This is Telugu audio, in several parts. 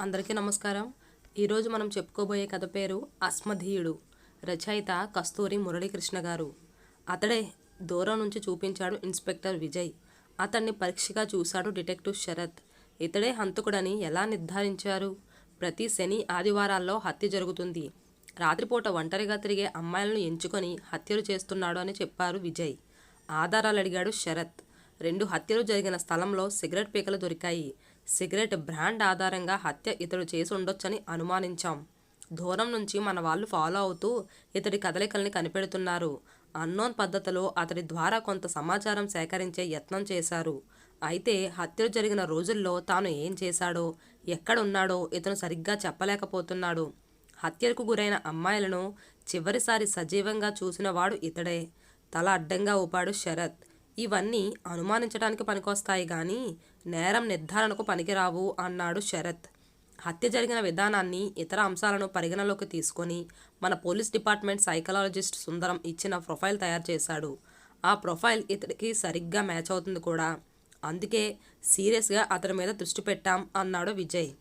అందరికీ నమస్కారం. ఈరోజు మనం చెప్పుకోబోయే కథ పేరు అస్మధీయుడు. రచయిత కస్తూరి మురళీకృష్ణ గారు. అతడే దూరం నుంచి చూపించాడు ఇన్స్పెక్టర్ విజయ్. అతన్ని పరీక్షగా చూశాడు డిటెక్టివ్ శరత్. ఇతడే హంతకుడని ఎలా నిర్ధారించారు? ప్రతి శని ఆదివారాల్లో హత్య జరుగుతుంది. రాత్రిపూట ఒంటరిగా తిరిగే అమ్మాయిలను ఎంచుకొని హత్యలు చేస్తున్నాడు అని చెప్పారు విజయ్. ఆధారాలు అడిగాడు శరత్. 2 హత్యలు జరిగిన స్థలంలో సిగరెట్ పీకలు దొరికాయి. సిగరెట్ బ్రాండ్ ఆధారంగా హత్య ఇతడు చేసి ఉండొచ్చని అనుమానించాం. దూరం నుంచి మన వాళ్ళు ఫాలో అవుతూ ఇతడి కదలికల్ని కనిపెడుతున్నారు. అన్నోన్ పద్ధతిలో అతడి ద్వారా కొంత సమాచారం సేకరించే యత్నం చేశారు. అయితే హత్యలు జరిగిన రోజుల్లో తాను ఏం చేశాడో, ఎక్కడున్నాడో ఇతను సరిగ్గా చెప్పలేకపోతున్నాడు. హత్యలకు గురైన అమ్మాయిలను చివరిసారి సజీవంగా చూసినవాడు ఇతడే. తల అడ్డంగా ఊపాడు శరత్. ఇవన్నీ అనుమానించడానికి పనికొస్తాయి గాని నేరం నిర్ధారణకు పనికిరావు అన్నాడు శరత్. హత్య జరిగిన విధానాన్ని, ఇతర అంశాలను పరిగణలోకి తీసుకొని మన పోలీస్ డిపార్ట్మెంట్ సైకాలజిస్ట్ సుందరం ఇచ్చిన ప్రొఫైల్ తయారు చేశాడు. ఆ ప్రొఫైల్ ఇతడికి సరిగ్గా మ్యాచ్ అవుతుంది కూడా. అందుకే సీరియస్గా అతడి మీద దృష్టి పెట్టాం అన్నాడు విజయ్.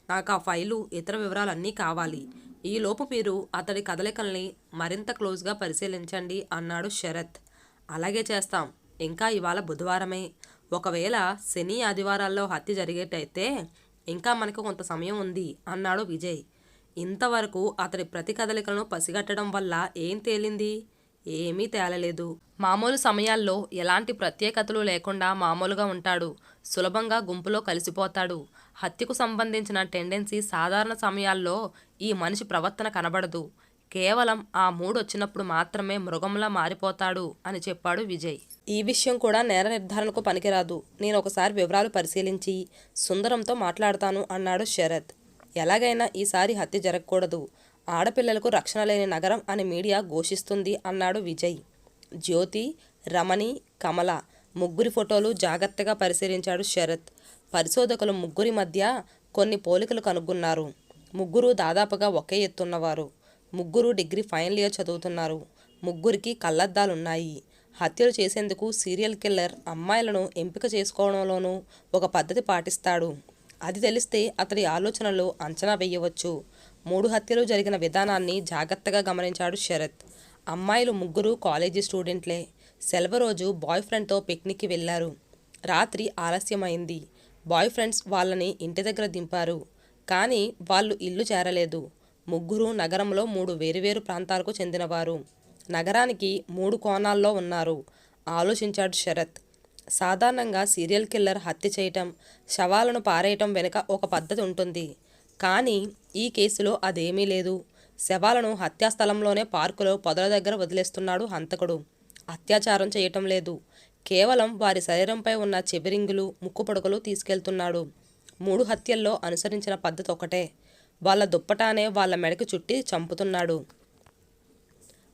నాకు ఆ ఫైలు, ఇతర వివరాలన్నీ కావాలి. ఈలోపు మీరు అతడి కదలికల్ని మరింత క్లోజ్గా పరిశీలించండి అన్నాడు శరత్. అలాగే చేస్తాం. ఇంకా ఇవాళ బుధవారమే. ఒకవేళ శని ఆదివారాల్లో హత్య జరిగేటైతే ఇంకా మనకు కొంత సమయం ఉంది అన్నాడు విజయ్. ఇంతవరకు అతడి ప్రతి కదలికలను పసిగట్టడం వల్ల ఏం తేలింది? ఏమీ తేలలేదు. మామూలు సమయాల్లో ఎలాంటి ప్రత్యేకతలు లేకుండా మామూలుగా ఉంటాడు. సులభంగా గుంపులో కలిసిపోతాడు. హత్యకు సంబంధించిన టెండెన్సీ సాధారణ సమయాల్లో ఈ మనిషి ప్రవర్తన కనబడదు. కేవలం ఆ మూడొచ్చినప్పుడు మాత్రమే మృగంలా మారిపోతాడు అని చెప్పాడు విజయ్. ఈ విషయం కూడా నేర నిర్ధారణకు పనికిరాదు. నేను ఒకసారి వివరాలు పరిశీలించి సుందరంతో మాట్లాడతాను అన్నాడు శరత్. ఎలాగైనా ఈసారి హత్య జరగకూడదు. ఆడపిల్లలకు రక్షణ లేని నగరం అని మీడియా ఘోషిస్తుంది అన్నాడు విజయ్. జ్యోతి, రమణి, కమల ముగ్గురి ఫోటోలు జాగ్రత్తగా పరిశీలించాడు శరత్. పరిశోధకులు ముగ్గురి మధ్య కొన్ని పోలికలు కనుగొన్నారు. ముగ్గురు దాదాపుగా ఒకే ఎత్తున్నవారు. ముగ్గురు డిగ్రీ ఫైనల్ ఇయర్ చదువుతున్నారు. ముగ్గురికి కళ్ళద్దాలున్నాయి. హత్యలు చేసేందుకు సీరియల్ కిల్లర్ అమ్మాయిలను ఎంపిక చేసుకోవడంలోనూ ఒక పద్ధతి పాటిస్తాడు. అది తెలిస్తే అతడి ఆలోచనలు అంచనా వేయవచ్చు. 3 హత్యలు జరిగిన విధానాన్ని జాగ్రత్తగా గమనించాడు శరత్. అమ్మాయిలు ముగ్గురు కాలేజీ స్టూడెంట్లే. సెలవు రోజు బాయ్ ఫ్రెండ్తో పిక్నిక్కి వెళ్లారు. రాత్రి ఆలస్యమైంది. బాయ్ ఫ్రెండ్స్ వాళ్ళని ఇంటి దగ్గర దింపారు. కానీ వాళ్ళు ఇల్లు చేరలేదు. ముగ్గురు నగరంలో 3 వేరువేరు ప్రాంతాలకు చెందినవారు. నగరానికి 3 కోణాల్లో ఉన్నారు. ఆలోచించాడు శరత్. సాధారణంగా సీరియల్ కిల్లర్ హత్య చేయటం, శవాలను పారేయటం వెనుక ఒక పద్ధతి ఉంటుంది. కానీ ఈ కేసులో అదేమీ లేదు. శవాలను హత్యాస్థలంలోనే పార్కులో పొదల దగ్గర వదిలేస్తున్నాడు హంతకుడు. అత్యాచారం చేయటం లేదు. కేవలం వారి శరీరంపై ఉన్న చెబిరింగులు, ముక్కు పొడకలు తీసుకెళ్తున్నాడు. 3 హత్యల్లో అనుసరించిన పద్ధతి ఒకటే. వాళ్ళ దుప్పటానే వాళ్ళ మెడకి చుట్టి చంపుతున్నాడు.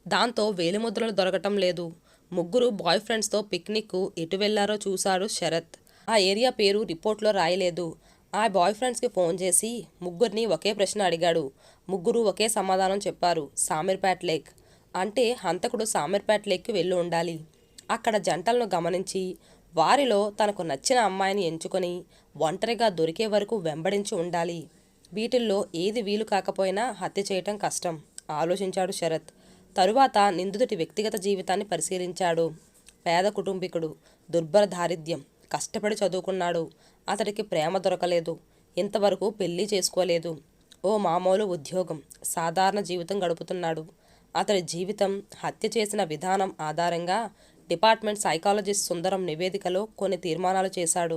దాంతో వేలిముద్రలు దొరకటం లేదు. ముగ్గురు బాయ్ ఫ్రెండ్స్తో పిక్నిక్కు ఎటు వెళ్లారో చూశాడు శరత్. ఆ ఏరియా పేరు రిపోర్ట్లో రాయలేదు. ఆ బాయ్ ఫ్రెండ్స్కి ఫోన్ చేసి ముగ్గురిని ఒకే ప్రశ్న అడిగాడు. ముగ్గురు ఒకే సమాధానం చెప్పారు. సామీర్పేట్ లేక్. అంటే హంతకుడు సామీర్పేట్ లేక్కి వెళ్ళి ఉండాలి. అక్కడ జంటలను గమనించి వారిలో తనకు నచ్చిన అమ్మాయిని ఎంచుకొని ఒంటరిగా దొరికే వరకు వెంబడించి ఉండాలి. వీటిల్లో ఏది వీలు కాకపోయినా హత్య చేయటం కష్టం ఆలోచించాడు శరత్. తరువాత నిందితుడి వ్యక్తిగత జీవితాన్ని పరిశీలించాడు. పేద కుటుంబీకుడు, దుర్భర దారిద్ర్యం, కష్టపడి చదువుకున్నాడు. అతడికి ప్రేమ దొరకలేదు. ఇంతవరకు పెళ్లి చేసుకోలేదు. ఓ మామూలు ఉద్యోగం, సాధారణ జీవితం గడుపుతున్నాడు. అతడి జీవితం హత్య చేసిన విధానం ఆధారంగా డిపార్ట్మెంట్ సైకాలజిస్ట్ సుందరం నివేదికలో కొన్ని తీర్మానాలు చేశాడు.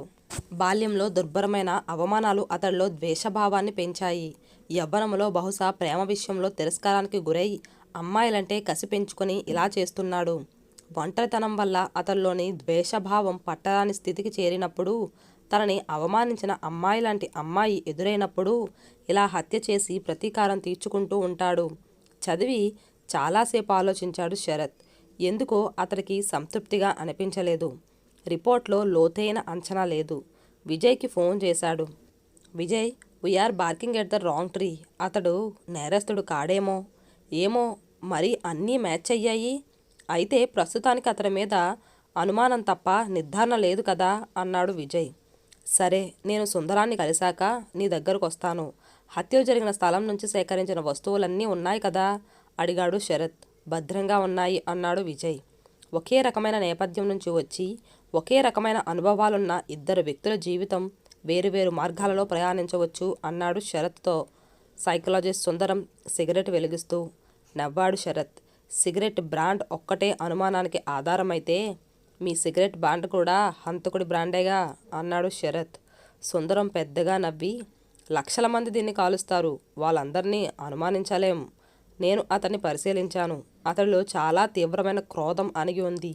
బాల్యంలో దుర్భరమైన అవమానాలు అతడిలో ద్వేషభావాన్ని పెంచాయి. యవ్వనంలో బహుశా ప్రేమ విషయంలో తిరస్కారానికి గురై అమ్మాయిలంటే కసి పెంచుకొని ఇలా చేస్తున్నాడు. ఒంటరితనం వల్ల అతడిలోని ద్వేషభావం పట్టరాని స్థితికి చేరినప్పుడు, తనని అవమానించిన అమ్మాయి లాంటి అమ్మాయి ఎదురైనప్పుడు ఇలా హత్య చేసి ప్రతీకారం తీర్చుకుంటూ ఉంటాడు. చదివి చాలాసేపు ఆలోచించాడు శరత్. ఎందుకో అతడికి సంతృప్తిగా అనిపించలేదు. రిపోర్ట్లో లోతైన అంచనా లేదు. విజయ్కి ఫోన్ చేశాడు. Vijay, we're barking at the wrong tree. అతడు నేరస్తుడు కాడేమో. ఏమో, మరి అన్నీ మ్యాచ్ అయ్యాయి. అయితే ప్రస్తుతానికి అతడి మీద అనుమానం తప్ప నిర్ధారణ లేదు కదా అన్నాడు విజయ్. సరే, నేను సుందరాన్ని కలిశాక నీ దగ్గరకు వస్తాను. హత్యలు జరిగిన స్థలం నుంచి సేకరించిన వస్తువులన్నీ ఉన్నాయి కదా? అడిగాడు శరత్. భద్రంగా ఉన్నాయి అన్నాడు విజయ్. ఒకే రకమైన నేపథ్యం నుంచి వచ్చి ఒకే రకమైన అనుభవాలున్న ఇద్దరు వ్యక్తుల జీవితం వేరువేరు మార్గాలలో ప్రయాణించవచ్చు అన్నాడు శరత్తో. సైకలాజిస్ట్ సుందరం సిగరెట్ వెలిగిస్తూ నవ్వాడు శరత్. సిగరెట్ బ్రాండ్ ఒక్కటే అనుమానానికి ఆధారమైతే మీ సిగరెట్ బ్రాండ్ కూడా హంతకుడి బ్రాండేగా అన్నాడు శరత్. సుందరం పెద్దగా నవ్వి, లక్షల మంది దీన్ని కాలుస్తారు, వాళ్ళందరినీ అనుమానించలేం. నేను అతన్ని పరిశీలించాను. అతడిలో చాలా తీవ్రమైన క్రోధం అణిగి ఉంది.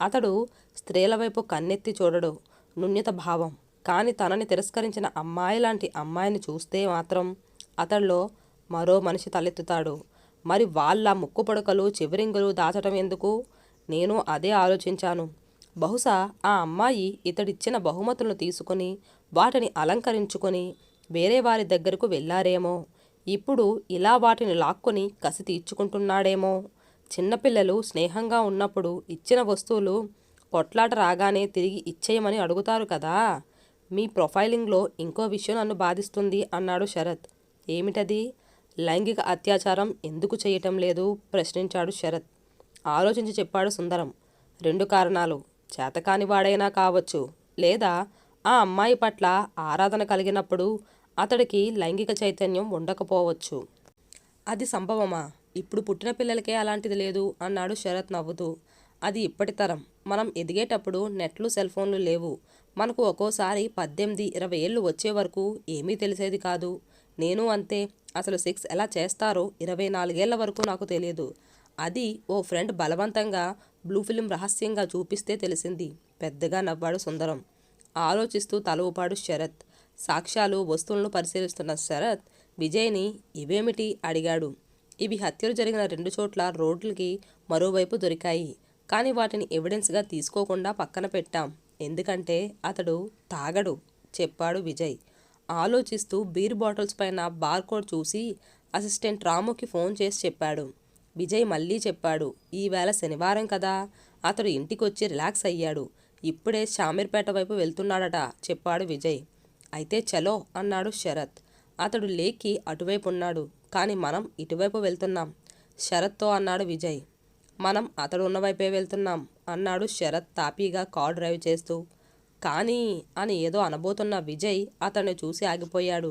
అతడు స్త్రీల వైపు కన్నెత్తి చూడడు, నున్యత భావం. కానీ తనని తిరస్కరించిన అమ్మాయి లాంటి అమ్మాయిని చూస్తే మాత్రం అతడిలో మరో మనిషి తలెత్తుతాడు. మరి వాళ్ళ ముక్కు పొడకలు చివరింగులు దాచటం ఎందుకు? నేను అదే ఆలోచించాను. బహుశా ఆ అమ్మాయి ఇతడిచ్చిన బహుమతులను తీసుకుని వాటిని అలంకరించుకొని వేరే వారి దగ్గరకు వెళ్ళారేమో. ఇప్పుడు ఇలా వాటిని లాక్కొని కసి తీర్చుకుంటున్నాడేమో. చిన్నపిల్లలు స్నేహంగా ఉన్నప్పుడు ఇచ్చిన వస్తువులు కొట్లాట రాగానే తిరిగి ఇచ్చేయమని అడుగుతారు కదా. మీ ప్రొఫైలింగ్లో ఇంకో విషయం నన్ను బాధిస్తుంది అన్నాడు శరత్. ఏమిటది? లైంగిక అత్యాచారం ఎందుకు చేయటం లేదు ప్రశ్నించాడు శరత్. ఆలోచించి చెప్పాడు సుందరం. 2 కారణాలు. చేతకాని వాడైనా కావచ్చు, లేదా ఆ అమ్మాయి పట్ల ఆరాధన కలిగినప్పుడు అతడికి లైంగిక చైతన్యం ఉండకపోవచ్చు. అది సంభవమా? ఇప్పుడు పుట్టిన పిల్లలకే అలాంటిది లేదు అన్నాడు శరత్ నవ్వుతూ. అది ఇప్పటి తరం. మనం ఎదిగేటప్పుడు నెట్లు సెల్ ఫోన్లు లేవు. మనకు ఒక్కోసారి 18-20 ఏళ్ళు వచ్చే వరకు ఏమీ తెలిసేది కాదు. నేను అంతే. అసలు సెక్స్ ఎలా చేస్తారో 24 ఏళ్ల వరకు నాకు తెలియదు. అది ఓ ఫ్రెండ్ బలవంతంగా బ్లూ ఫిల్మ్ రహస్యంగా చూపిస్తే తెలిసింది. పెద్దగా నవ్వాడు సుందరం. ఆలోచిస్తూ తల ఊపాడు శరత్. సాక్ష్యాలు వస్తువులను పరిశీలిస్తున్న శరత్ విజయ్ని ఇవేమిటి అడిగాడు. ఇవి హత్యలు జరిగిన 2 చోట్ల రోడ్లకి మరోవైపు దొరికాయి. కానీ వాటిని ఎవిడెన్స్గా తీసుకోకుండా పక్కన పెట్టాం. ఎందుకంటే అతడు తాగడు చెప్పాడు విజయ్. ఆలోచిస్తూ బీర్ బాటిల్స్ పైన బార్కోడ్ చూసి అసిస్టెంట్ రాముకి ఫోన్ చేసి చెప్పాడు. విజయ్ మళ్ళీ చెప్పాడు. ఈవేళ శనివారం కదా. అతడు ఇంటికొచ్చి రిలాక్స్ అయ్యాడు. ఇప్పుడే షామీర్పేట వైపు వెళ్తున్నాడట చెప్పాడు విజయ్. అయితే చలో అన్నాడు శరత్. అతడు లేకి అటువైపు ఉన్నాడు. కానీ మనం ఇటువైపు వెళ్తున్నాం శరత్తో అన్నాడు విజయ్. మనం అతడు ఉన్నవైపే వెళ్తున్నాం అన్నాడు శరత్ తాపీగా కార్ డ్రైవ్ చేస్తూ. కానీ అని ఏదో అనబోతున్న విజయ్ అతన్ని చూసి ఆగిపోయాడు.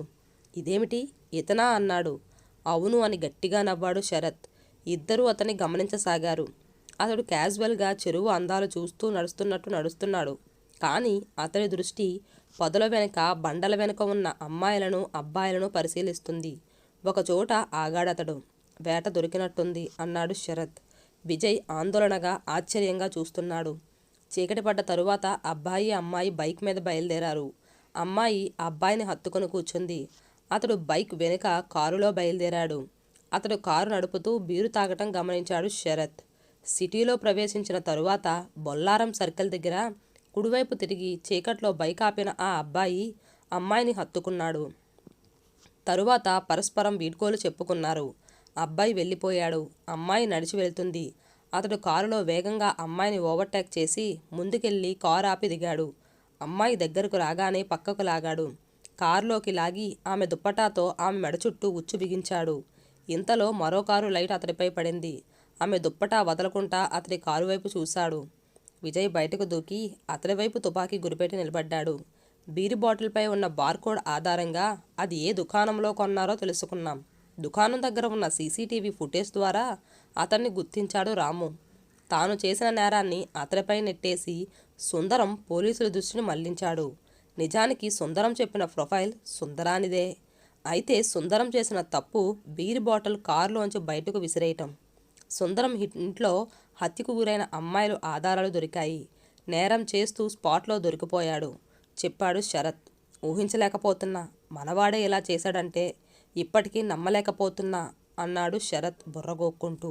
ఇదేమిటి ఇతనా అన్నాడు. అవును అని గట్టిగా నవ్వాడు శరత్. ఇద్దరూ అతన్ని గమనించసాగారు. అతడు క్యాజువల్గా చెరువు అందాలు చూస్తూ నడుస్తున్నట్టు నడుస్తున్నాడు. కానీ అతడి దృష్టి పొదల వెనుక బండల వెనుక ఉన్న అమ్మాయిలను అబ్బాయిలను పరిశీలిస్తుంది. ఒకచోట ఆగాడతడు. వేట దొరికినట్టుంది అన్నాడు శరత్. విజయ్ ఆందోళనగా ఆశ్చర్యంగా చూస్తున్నాడు. చీకటి పడ్డ తరువాత అబ్బాయి అమ్మాయి బైక్ మీద బయలుదేరారు. అమ్మాయి అబ్బాయిని హత్తుకొని కూర్చుంది. అతడు బైక్ వెనుక కారులో బయలుదేరాడు. అతడు కారు నడుపుతూ బీరు తాగటం గమనించాడు శరత్. సిటీలో ప్రవేశించిన తరువాత బొల్లారం సర్కిల్ దగ్గర కుడివైపు తిరిగి చీకట్లో బైక్ ఆపిన ఆ అబ్బాయి అమ్మాయిని హత్తుకున్నాడు. తరువాత పరస్పరం వీడ్కోలు చెప్పుకున్నారు. అబ్బాయి వెళ్ళిపోయాడు. అమ్మాయి నడిచి వెళ్తుంది. అతడు కారులో వేగంగా అమ్మాయిని ఓవర్టేక్ చేసి ముందుకెళ్ళి కారు ఆపి దిగాడు. అమ్మాయి దగ్గరకు రాగానే పక్కకు లాగాడు. కారులోకి లాగి ఆమె దుప్పటాతో ఆమె మెడ చుట్టూ ఉచ్చు బిగించాడు. ఇంతలో మరో కారు లైట్ అతడిపై పడింది. ఆమె దుప్పటా వదలకుండా అతడి కారు వైపు చూశాడు. విజయ్ బయటకు దూకి అతడి వైపు తుపాకీ గురిపెట్టి నిలబడ్డాడు. బీరు బాటిల్పై ఉన్న బార్కోడ్ ఆధారంగా అది ఏ దుకాణంలో కొన్నారో తెలుసుకున్నాం. దుకాణం దగ్గర ఉన్న సీసీటీవీ ఫుటేజ్ ద్వారా అతన్ని గుర్తించాడు రాము. తాను చేసిన నేరాన్ని అతడిపై నెట్టేసి సుందరం పోలీసుల దృష్టిని మళ్లించాడు. నిజానికి సుందరం చెప్పిన ప్రొఫైల్ సుందరానిదే. అయితే సుందరం చేసిన తప్పు బీర్ బాటిల్ కారులోంచి బయటకు విసిరేయటం. సుందరం ఇంట్లో హత్యకు గురైన అమ్మాయిలు ఆధారాలు దొరికాయి. నేరం చేస్తూ స్పాట్లో దొరికిపోయాడు చెప్పాడు శరత్. ఊహించలేకపోతున్నా, మనవాడే ఇలా చేశాడంటే ఇప్పటికీ నమ్మలేకపోతున్నా అన్నాడు శరత్ బుర్రగోక్కుంటూ.